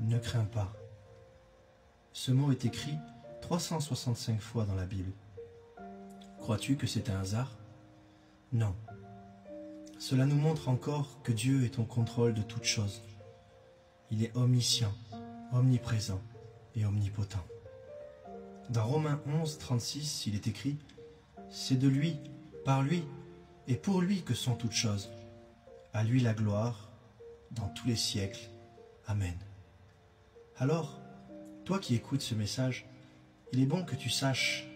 Ne crains pas. Ce mot est écrit 365 fois dans la Bible. Crois-tu que c'est un hasard? Non. Cela nous montre encore que Dieu est au contrôle de toutes choses. Il est omniscient, omniprésent et omnipotent. Dans Romains 11, 36, il est écrit « C'est de lui, par lui et pour lui que sont toutes choses. À lui la gloire, dans tous les siècles. Amen. » Alors, toi qui écoutes ce message, il est bon que tu saches,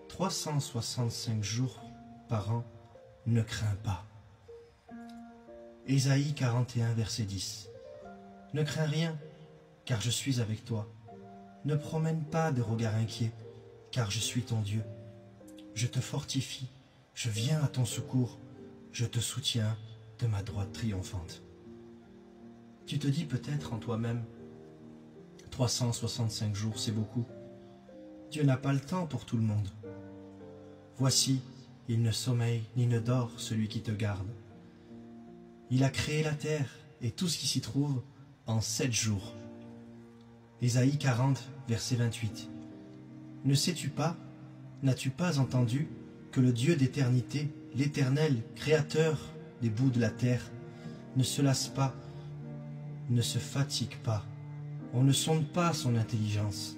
365 jours par an, ne crains pas. Ésaïe 41, verset 10. Ne crains rien, car je suis avec toi. Ne promène pas de regard inquiet, car je suis ton Dieu. Je te fortifie, je viens à ton secours, je te soutiens de ma droite triomphante. Tu te dis peut-être en toi-même, 365 jours, c'est beaucoup. Dieu n'a pas le temps pour tout le monde. Voici, il ne sommeille ni ne dort celui qui te garde. Il a créé la terre et tout ce qui s'y trouve en 7 jours. Ésaïe 40, verset 28. Ne sais-tu pas, n'as-tu pas entendu que le Dieu d'éternité, l'Éternel, créateur des bouts de la terre, ne se lasse pas, ne se fatigue pas, on ne sonde pas son intelligence.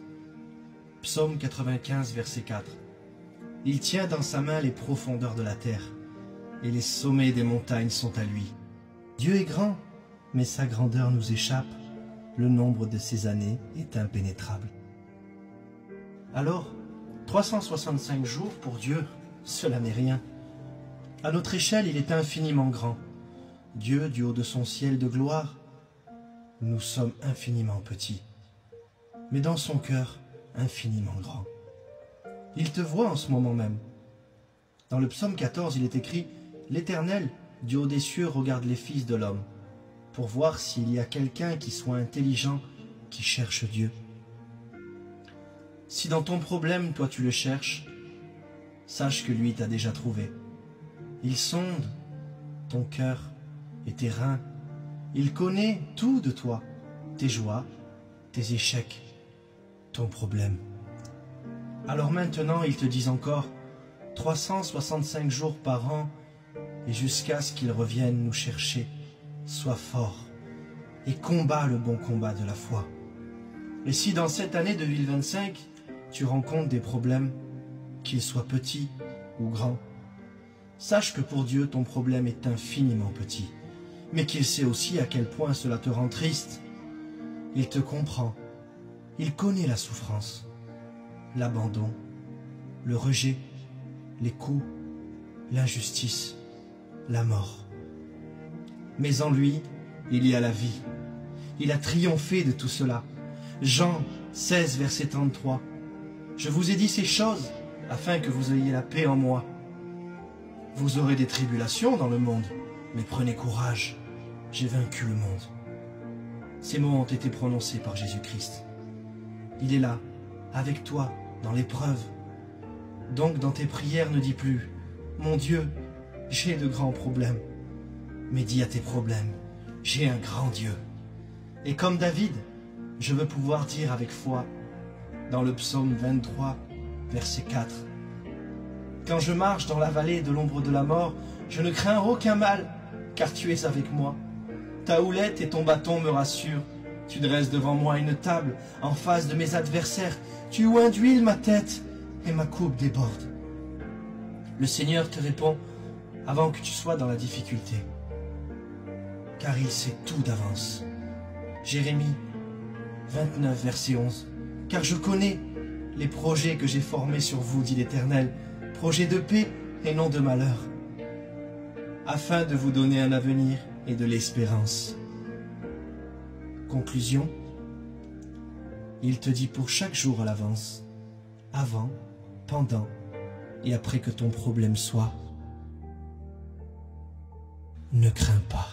Psaume 95, verset 4. Il tient dans sa main les profondeurs de la terre, et les sommets des montagnes sont à lui. Dieu est grand, mais sa grandeur nous échappe, le nombre de ses années est impénétrable. Alors, 365 jours pour Dieu, cela n'est rien. À notre échelle, il est infiniment grand. Dieu, du haut de son ciel de gloire, nous sommes infiniment petits, mais dans son cœur, infiniment grand. Il te voit en ce moment même. Dans le psaume 14, il est écrit « L'Éternel, du haut des cieux, regarde les fils de l'homme, pour voir s'il y a quelqu'un qui soit intelligent, qui cherche Dieu. » Si dans ton problème, toi tu le cherches, sache que lui t'a déjà trouvé. Il sonde ton cœur et tes reins. Il connaît tout de toi, tes joies, tes échecs, ton problème. Alors maintenant, il te dit encore 365 jours par an et jusqu'à ce qu'il revienne nous chercher. Sois fort et combat le bon combat de la foi. Et si dans cette année 2025, tu rencontres des problèmes, qu'ils soient petits ou grands, sache que pour Dieu, ton problème est infiniment petit, mais qu'il sait aussi à quel point cela te rend triste. Il te comprend, il connaît la souffrance, l'abandon, le rejet, les coups, l'injustice, la mort. Mais en lui, il y a la vie. Il a triomphé de tout cela. Jean 16, verset 33. Je vous ai dit ces choses afin que vous ayez la paix en moi. Vous aurez des tribulations dans le monde, mais prenez courage, j'ai vaincu le monde. Ces mots ont été prononcés par Jésus-Christ. Il est là, avec toi, dans l'épreuve. Donc dans tes prières, ne dis plus « Mon Dieu, j'ai de grands problèmes », mais dis à tes problèmes « J'ai un grand Dieu ». Et comme David, je veux pouvoir dire avec foi, dans le psaume 23, verset 4, « Quand je marche dans la vallée de l'ombre de la mort, je ne crains aucun mal, car tu es avec moi. Ta houlette et ton bâton me rassurent. Tu dresses devant moi une table en face de mes adversaires. Tu oins d'huile ma tête et ma coupe déborde. » Le Seigneur te répond avant que tu sois dans la difficulté, car il sait tout d'avance. Jérémie 29, verset 11. « Car je connais les projets que j'ai formés sur vous, dit l'Éternel, projets de paix et non de malheur, afin de vous donner un avenir et de l'espérance. » Conclusion, il te dit pour chaque jour à l'avance, avant, pendant et après que ton problème soit, ne crains pas.